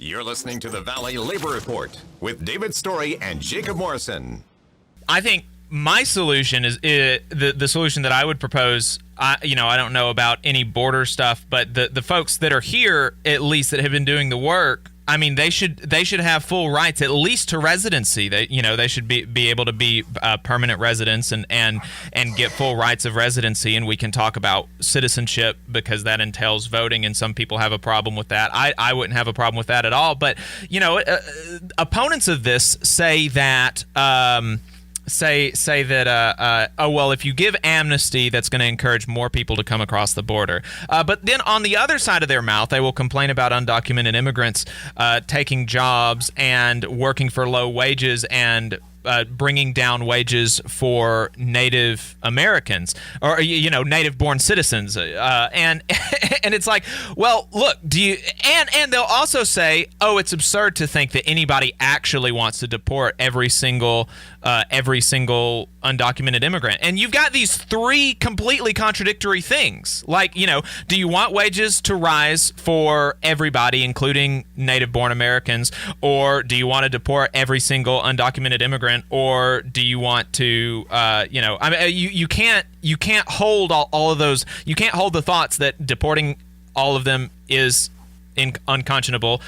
You're listening to the Valley Labor Report with David Story and Jacob Morrison. I think my solution is the solution that I would propose. I don't know about any border stuff, but the folks that are here, at least that have been doing the work, I mean, they should have full rights, at least to residency. They should be able to be permanent residents and get full rights of residency. And we can talk about citizenship because that entails voting, and some people have a problem with that. I wouldn't have a problem with that at all. But opponents of this say that. Say that if you give amnesty, that's going to encourage more people to come across the border. But then on the other side of their mouth, they will complain about undocumented immigrants taking jobs and working for low wages and bringing down wages for Native Americans or native-born citizens, and it's like, well, look, and they'll also say, oh, it's absurd to think that anybody actually wants to deport every single undocumented immigrant. And you've got these three completely contradictory things. Like, do you want wages to rise for everybody, including native-born Americans, or do you want to deport every single undocumented immigrant? Or do you want to, you can't hold all of those. You can't hold the thoughts that deporting all of them is unconscionable,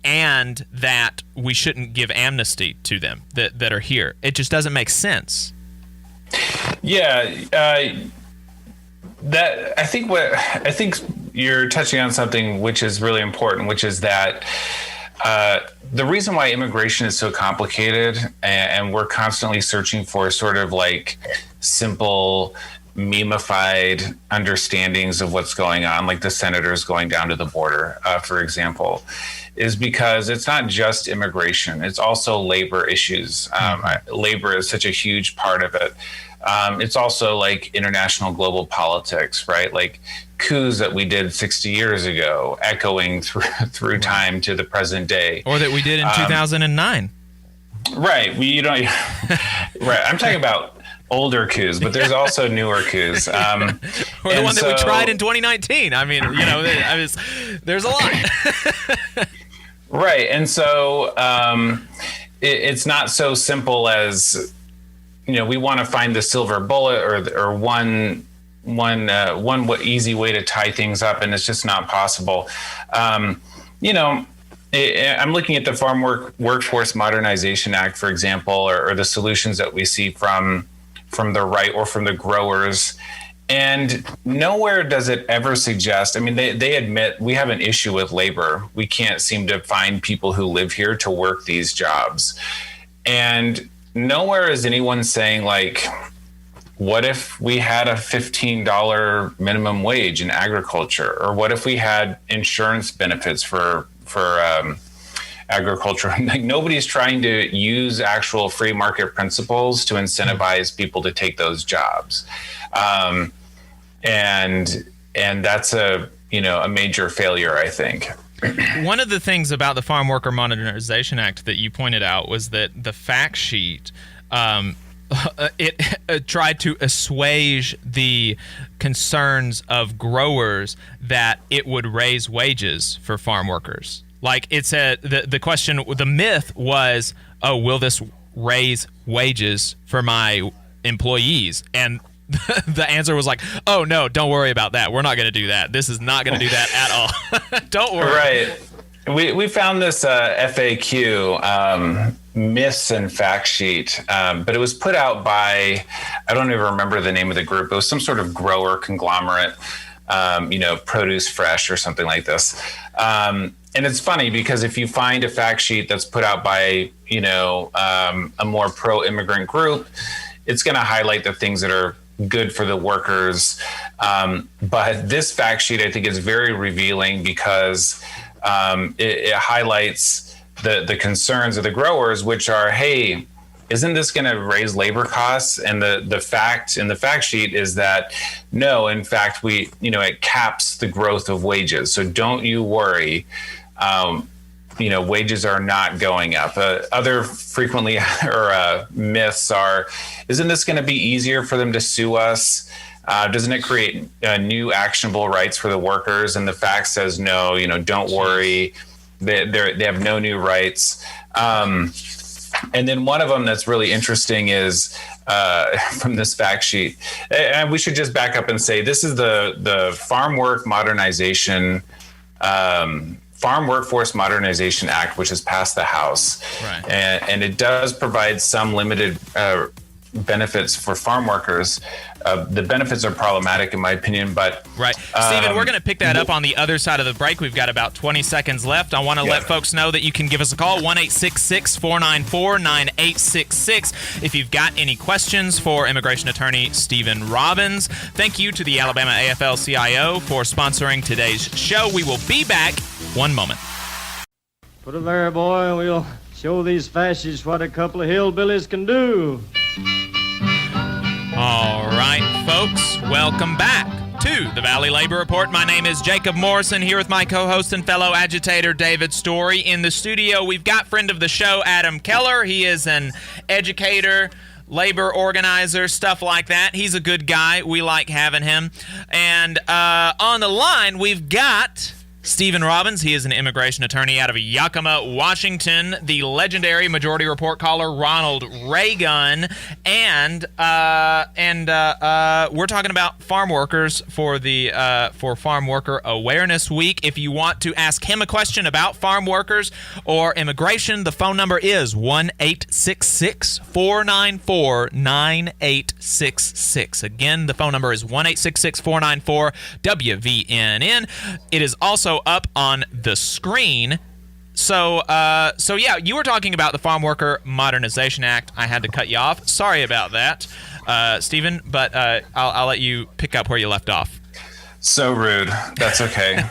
and that we shouldn't give amnesty to them that are here. It just doesn't make sense. Yeah, I think you're touching on something which is really important, which is that. The reason why immigration is so complicated and we're constantly searching for sort of like simple, memeified understandings of what's going on, like the senators going down to the border, for example, is because it's not just immigration. It's also labor issues. Labor is such a huge part of it. It's also like international global politics, right? Like coups that we did 60 years ago, echoing through time to the present day. Or that we did in 2009. Right. Right. I'm talking about older coups, but there's also newer coups. Or the one that we tried in 2019. I mean, there's a lot. Right. And so it's not so simple as, we want to find the silver bullet or one easy way to tie things up, and it's just not possible. I'm looking at the Farm Workforce Modernization Act, for example, or the solutions that we see from the right or from the growers. And nowhere does it ever suggest, I mean, they admit we have an issue with labor. We can't seem to find people who live here to work these jobs. And nowhere is anyone saying, like, what if we had a $15 minimum wage in agriculture? Or what if we had insurance benefits for agriculture? Like, nobody's trying to use actual free market principles to incentivize people to take those jobs. And that's a major failure, I think. One of the things about the Farm Worker Modernization Act that you pointed out was that the fact sheet it tried to assuage the concerns of growers that it would raise wages for farm workers. Like, it said, the myth was, oh, will this raise wages for my employees? And the answer was like, oh, no, don't worry about that. We're not going to do that. This is not going to do that at all. Don't worry. Right. We found this FAQ, myths and fact sheet, but it was put out by, I don't even remember the name of the group. It was some sort of grower conglomerate, Produce Fresh or something like this. And it's funny because if you find a fact sheet that's put out by, a more pro-immigrant group, it's going to highlight the things that are good for the workers. But this fact sheet, I think, is very revealing because it highlights the concerns of the growers, which are, hey, isn't this going to raise labor costs? And the fact in the fact sheet is that no, in fact, it caps the growth of wages. So don't you worry. Wages are not going up. Other frequently myths are, isn't this going to be easier for them to sue us? Doesn't it create new actionable rights for the workers? And the fact says, no, don't worry. They have no new rights. And then one of them that's really interesting is from this fact sheet. And we should just back up and say this is the Farm Workforce Modernization Act, which has passed the House. Right. And it does provide some limited benefits for farm workers. The benefits are problematic in my opinion, but right. Stephen, we're going to pick that up on the other side of the break. We've got about 20 seconds left. I want to let folks know that you can give us a call, 1-866-494-9866, if you've got any questions for immigration attorney Stephen Robbins. Thank you to the Alabama AFL-CIO for sponsoring today's show. We will be back one moment. Put it there, boy, and we'll show these fascists what a couple of hillbillies can do. All right, folks, welcome back to the Valley Labor Report. My name is Jacob Morrison, here with my co-host and fellow agitator, David Story. In the studio, we've got friend of the show, Adam Keller. He is an educator, labor organizer, stuff like that. He's a good guy. We like having him. And on the line, we've got Stephen Robbins. He is an immigration attorney out of Yakima, Washington. The legendary Majority Report caller Ronald Reagan, and we're talking about farm workers for Farm Worker Awareness Week. If you want to ask him a question about farm workers or immigration, the phone number is 1-866-494-9866. Again, the phone number is 1-866-494-WVNN. It is also up on the screen. So yeah, you were talking about the Farm Worker Modernization Act. I had to cut you off. Sorry about that, Stephen, but I'll let you pick up where you left off. So rude. That's okay.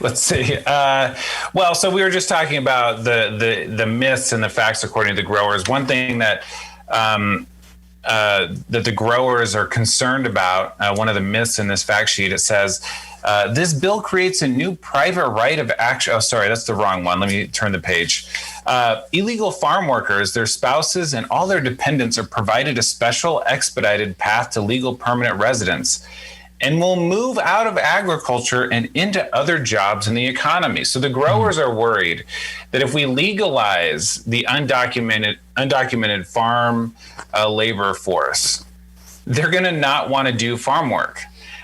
Let's see. Well, so we were just talking about the myths and the facts according to the growers. One thing that the growers are concerned about, one of the myths in this fact sheet, it says, this bill creates a new private right of action. Oh, sorry, that's the wrong one. Let me turn the page. Illegal farm workers, their spouses, and all their dependents are provided a special expedited path to legal permanent residence and will move out of agriculture and into other jobs in the economy. So the growers are worried that if we legalize the undocumented farm labor force, they're going to not want to do farm work.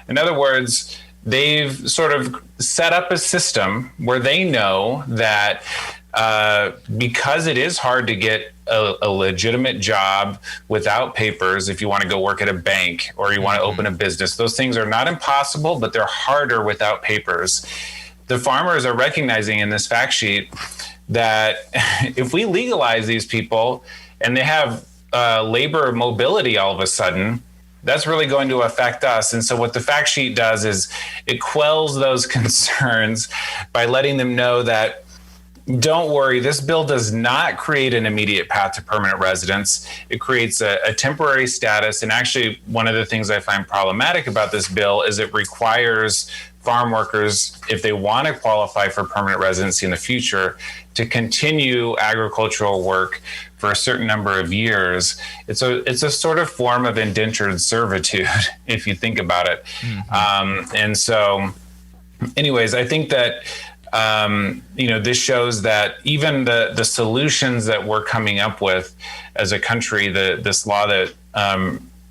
In other words, they've sort of set up a system where they know that because it is hard to get a legitimate job without papers, if you want to go work at a bank or you want to open a business, those things are not impossible, but they're harder without papers. The farmers are recognizing in this fact sheet that if we legalize these people and they have labor mobility all of a sudden, that's really going to affect us. And so what the fact sheet does is it quells those concerns by letting them know that, don't worry, this bill does not create an immediate path to permanent residence. It creates a temporary status. And actually, one of the things I find problematic about this bill is it requires farm workers, if they want to qualify for permanent residency in the future, to continue agricultural work for a certain number of years. It's a sort of form of indentured servitude, if you think about it. And so, anyways, I think that this shows that even the solutions that we're coming up with as a country, this law that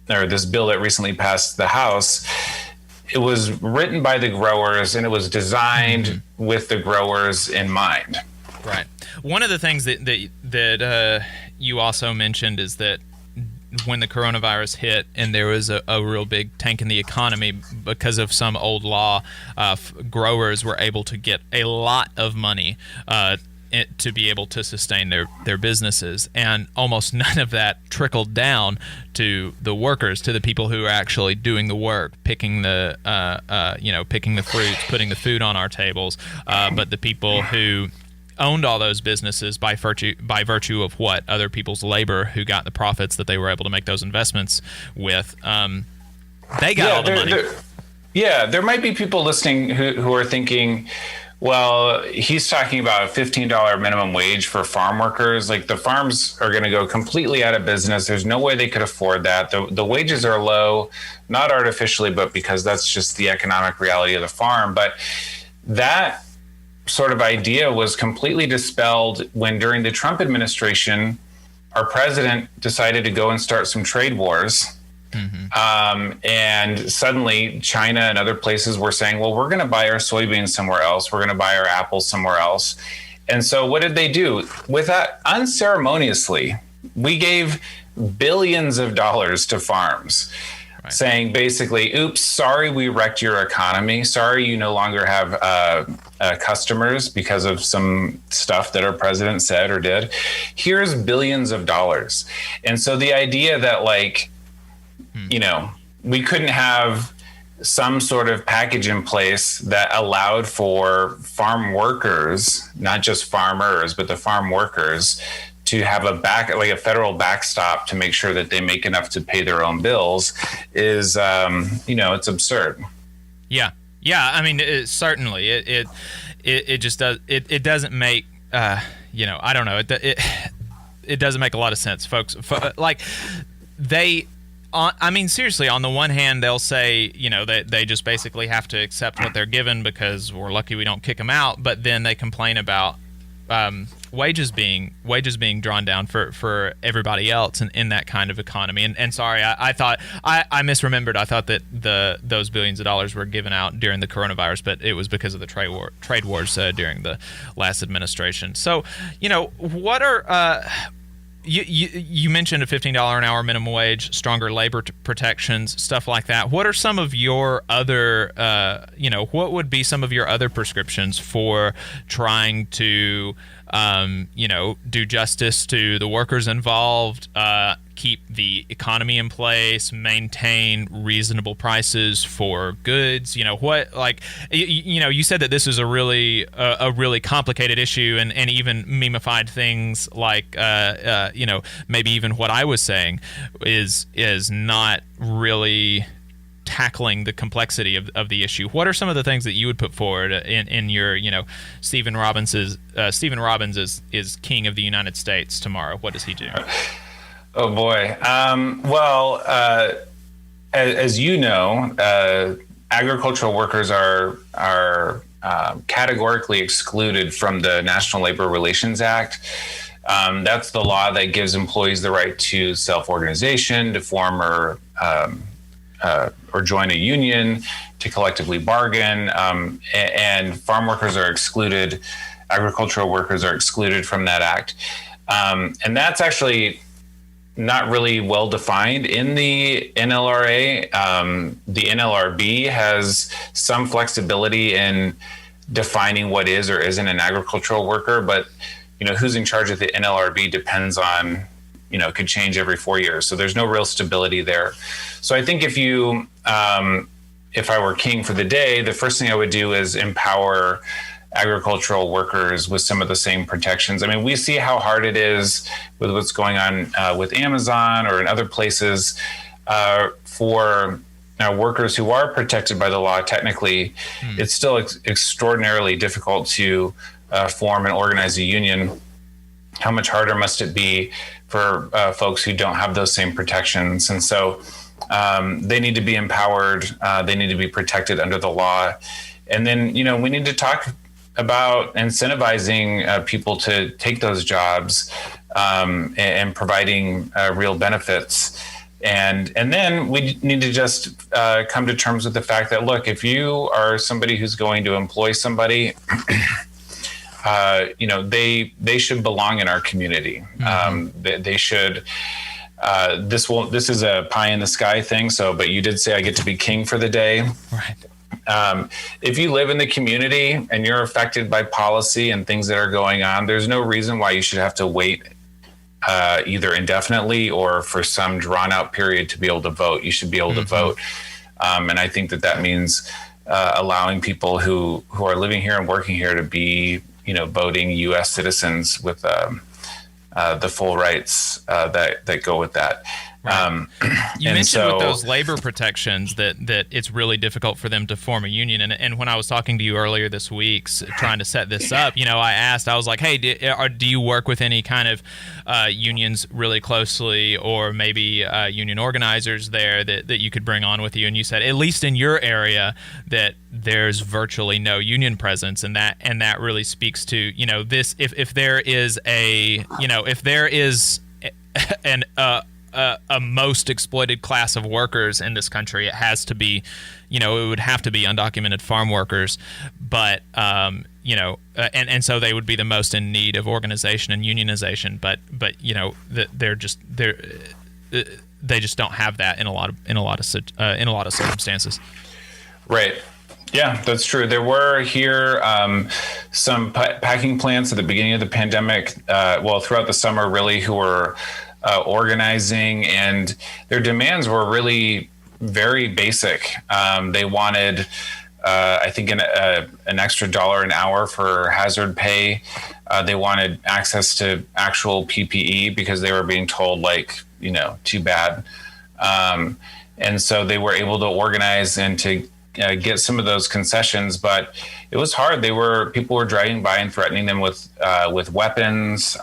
or this bill that recently passed the House, it was written by the growers and it was designed with the growers in mind. Right. One of the things that you also mentioned is that when the coronavirus hit and there was a real big tank in the economy because of some old law, growers were able to get a lot of money to be able to sustain their businesses, and almost none of that trickled down to the workers, to the people who are actually doing the work, picking the fruits, putting the food on our tables, but the people who owned all those businesses by virtue of what other people's labor, who got the profits that they were able to make those investments with, they got all the money. There might be people listening who are thinking, well, he's talking about a $15 minimum wage for farm workers. Like, the farms are going to go completely out of business. There's no way they could afford that. The wages are low, not artificially, but because that's just the economic reality of the farm. But that sort of idea was completely dispelled when during the Trump administration, our president decided to go and start some trade wars. And suddenly China and other places were saying, well, we're going to buy our soybeans somewhere else. We're going to buy our apples somewhere else. And so what did they do? With that, unceremoniously, we gave billions of dollars to farms. Right. Saying basically, oops, sorry, we wrecked your economy. Sorry, you no longer have customers because of some stuff that our president said or did. Here's billions of dollars. And so the idea that we couldn't have some sort of package in place that allowed for farm workers, not just farmers, but the farm workers, to have a federal backstop to make sure that they make enough to pay their own bills is, it's absurd. Yeah. I mean, certainly it just does. It doesn't make, I don't know. It doesn't make a lot of sense, folks. Seriously, on the one hand, they'll say, that they just basically have to accept what they're given because we're lucky we don't kick them out. But then they complain about wages being drawn down for everybody else in that kind of economy. And sorry, I thought I misremembered. I thought that those billions of dollars were given out during the coronavirus, but it was because of the trade wars during the last administration. So, what are You mentioned a $15 an hour minimum wage, stronger labor protections, stuff like that. What are some of your other, what would be some of your other prescriptions for trying to, do justice to the workers involved, keep the economy in place, maintain reasonable prices for goods? You said that this is a really complicated issue, and even memified things like, maybe even what I was saying is not really tackling the complexity of the issue. What are some of the things that you would put forward in your, Stephen Robbins is king of the United States tomorrow? What does he do? Oh boy. As you know, agricultural workers are categorically excluded from the National Labor Relations Act. That's the law that gives employees the right to self-organization, to form or join a union, to collectively bargain, and farm workers are excluded. Agricultural workers are excluded from that act, and that's actually not really well defined in the NLRA. The NLRB has some flexibility in defining what is or isn't an agricultural worker, but who's in charge of the NLRB depends on, could change every 4 years. So there's no real stability there. So I think if I were king for the day, the first thing I would do is empower agricultural workers with some of the same protections. I mean, we see how hard it is with what's going on with Amazon or in other places for workers who are protected by the law. Technically, it's still extraordinarily difficult to form and organize a union. How much harder must it be for folks who don't have those same protections? And so they need to be empowered. They need to be protected under the law. And then, we need to talk about incentivizing people to take those jobs and providing real benefits. And then we need to just come to terms with the fact that, look, if you are somebody who's going to employ somebody, they should belong in our community. They should. This is a pie in the sky thing. But you did say I get to be king for the day. Right. If you live in the community and you're affected by policy and things that are going on, there's no reason why you should have to wait either indefinitely or for some drawn out period to be able to vote. You should be able to vote. And I think that means allowing people who are living here and working here to be, voting U.S. citizens with the full rights that go with that. You mentioned with those labor protections that it's really difficult for them to form a union. And when I was talking to you earlier this week, trying to set this up, I was like, hey, do you work with any kind of unions really closely, or maybe union organizers there that you could bring on with you? And you said, at least in your area, that there's virtually no union presence, and that really speaks to, this, if there is a most exploited class of workers in this country, it has to be, it would have to be undocumented farm workers. But, and so they would be the most in need of organization and unionization. But they just don't have that in a lot of circumstances. Right. Yeah, that's true. There were here some packing plants at the beginning of the pandemic, throughout the summer, really, who were organizing, and their demands were really very basic. They wanted, I think, an extra $1 an hour for hazard pay. They wanted access to actual PPE because they were being told, too bad. And so they were able to organize and to get some of those concessions, but it was hard. People were driving by and threatening them with weapons.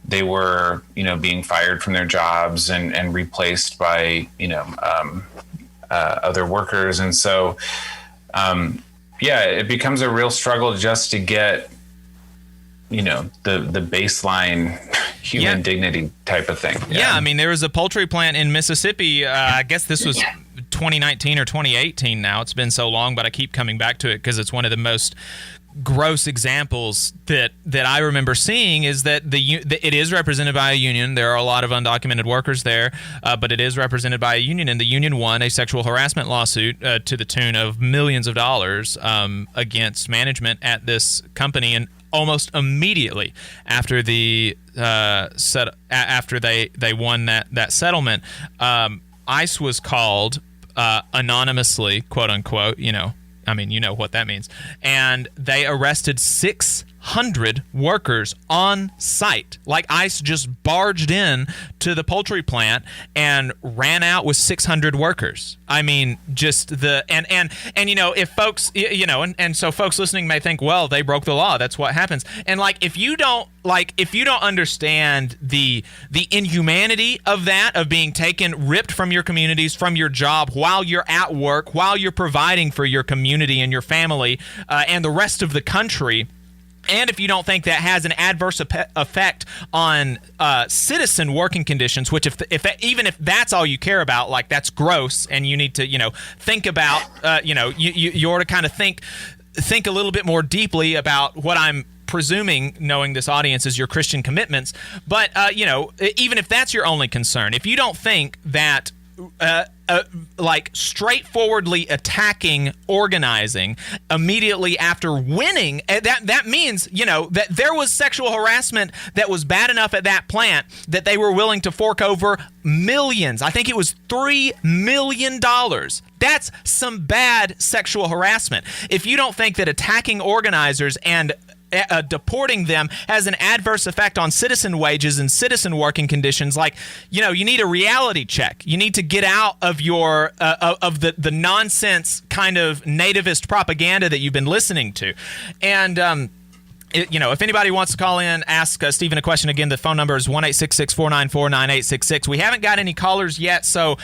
They were, being fired from their jobs and replaced by, other workers. And so, it becomes a real struggle just to get, the baseline human dignity type of thing. Yeah. I mean, there was a poultry plant in Mississippi. I guess this was 2019 or 2018 now. It's been so long, but I keep coming back to it because it's one of the most gross examples that I remember seeing, is that it is represented by a union. There are a lot of undocumented workers there, but it is represented by a union, and the union won a sexual harassment lawsuit to the tune of millions of dollars against management at this company. And almost immediately after they won that settlement, ICE was called anonymously, quote unquote. You know what that means. And they arrested 600 workers on site. Like, ICE just barged in to the poultry plant and ran out with 600 workers. I mean, just if folks, and so folks listening may think, well, they broke the law. That's what happens. And if you don't understand the inhumanity of that, of being ripped from your communities, from your job, while you're at work, while you're providing for your community and your family and the rest of the country, and if you don't think that has an adverse effect on citizen working conditions, which even if that's all you care about, that's gross, and you need to think about you ought to kind of think a little bit more deeply about what I'm presuming, knowing this audience, is your Christian commitments. But even if that's your only concern, if you don't think that straightforwardly attacking organizing immediately after winning, that means that there was sexual harassment that was bad enough at that plant that they were willing to fork over millions. I think it was $3 million. That's some bad sexual harassment. If you don't think that attacking organizers and deporting them has an adverse effect on citizen wages and citizen working conditions, you need a reality check. You need to get out of your of the nonsense kind of nativist propaganda that you've been listening to. And if anybody wants to call in, ask Stephen a question. Again, the phone number is 1-866-494-9866. We haven't got any callers yet, so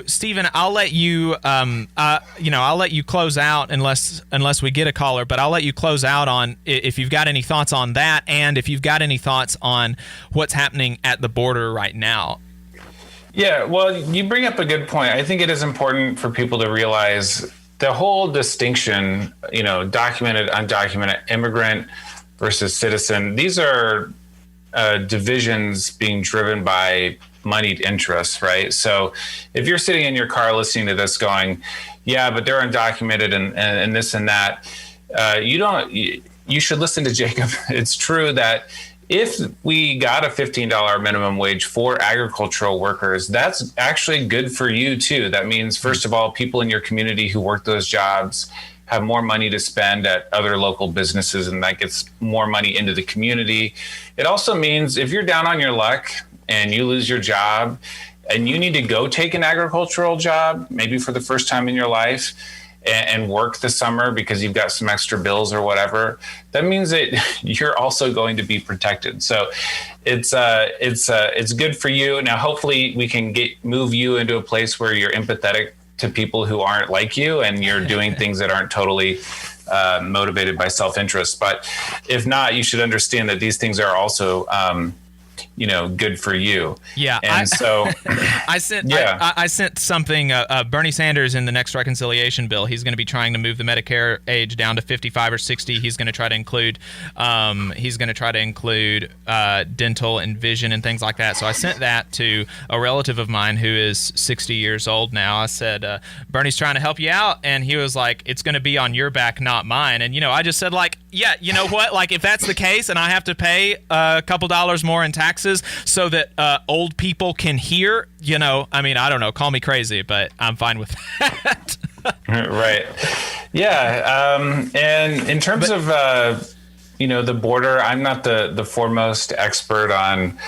Stephen, I'll let you I'll let you close out unless we get a caller. But I'll let you close out on if you've got any thoughts on that, and if you've got any thoughts on what's happening at the border right now. Yeah, well, you bring up a good point. I think it is important for people to realize the whole distinction, documented, undocumented, immigrant versus citizen. These are divisions being driven by moneyed interests, right? So if you're sitting in your car listening to this going, yeah, but they're undocumented and this and that, you should listen to Jacob. It's true that if we got a $15 minimum wage for agricultural workers, that's actually good for you too. That means, first of all, people in your community who work those jobs have more money to spend at other local businesses, and that gets more money into the community. It also means if you're down on your luck and you lose your job and you need to go take an agricultural job, maybe for the first time in your life, and work the summer because you've got some extra bills or whatever, that means that you're also going to be protected. So it's good for you. Now, hopefully we can move you into a place where you're empathetic to people who aren't like you and you're doing things that aren't totally motivated by self-interest. But if not, you should understand that these things are also good for you. Yeah. So I sent something, Bernie Sanders in the next reconciliation bill, he's going to be trying to move the Medicare age down to 55 or 60. He's going to try to include, dental and vision and things like that. So I sent that to a relative of mine who is 60 years old now. I said, Bernie's trying to help you out. And he was like, it's going to be on your back, not mine. And, I just said yeah, you know what? If that's the case and I have to pay a couple dollars more in taxes so that old people can hear, I don't know, call me crazy, but I'm fine with that. Right. Yeah. And in terms of, the border, I'm not the foremost expert on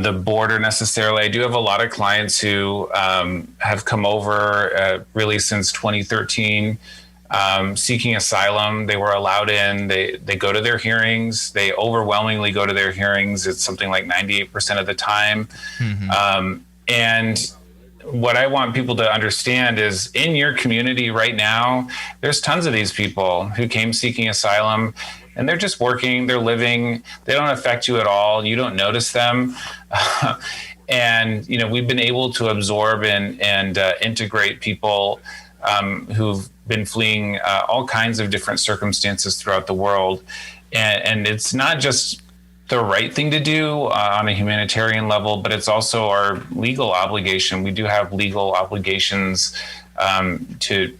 the border necessarily. I do have a lot of clients who have come over really since 2013. Seeking asylum. They were allowed in. They go to their hearings. They overwhelmingly go to their hearings. It's something like 98% of the time. Mm-hmm. And what I want people to understand is in your community right now, there's tons of these people who came seeking asylum and they're just working, they're living, they don't affect you at all. You don't notice them. And, we've been able to absorb and integrate people who've been fleeing all kinds of different circumstances throughout the world. And it's not just the right thing to do on a humanitarian level, but it's also our legal obligation. We do have legal obligations to,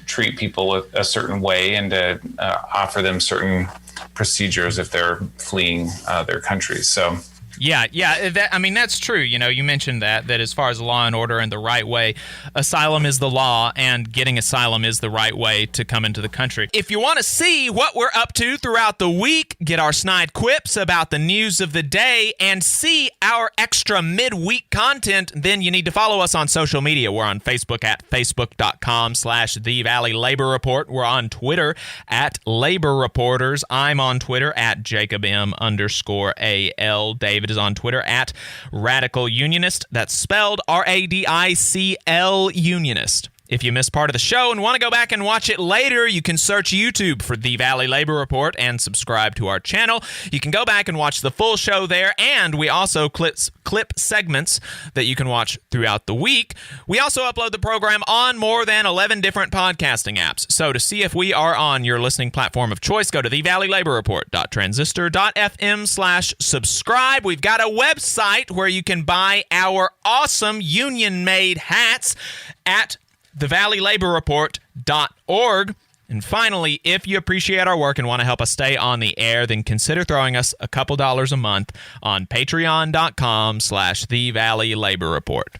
treat people a certain way and to offer them certain procedures if they're fleeing their countries. So. Yeah, that's true. You mentioned that as far as law and order and the right way, asylum is the law and getting asylum is the right way to come into the country. If you want to see what we're up to throughout the week, get our snide quips about the news of the day, and see our extra midweek content, then you need to follow us on social media. We're on Facebook at facebook.com/The Valley Labor Report. We're on Twitter at Labor Reporters. I'm on Twitter at JacobM_AL. David is on Twitter at Radical Unionist. That's spelled RADICL Unionist. If you missed part of the show and want to go back and watch it later, you can search YouTube for The Valley Labor Report and subscribe to our channel. You can go back and watch the full show there, and we also clip segments that you can watch throughout the week. We also upload the program on more than 11 different podcasting apps. So to see if we are on your listening platform of choice, go to thevalleylaborreport.transistor.fm/subscribe. We've got a website where you can buy our awesome union-made hats at thevalleylaborreport.org. And finally, if you appreciate our work and want to help us stay on the air, then consider throwing us a couple dollars a month on patreon.com/thevalleylaborreport.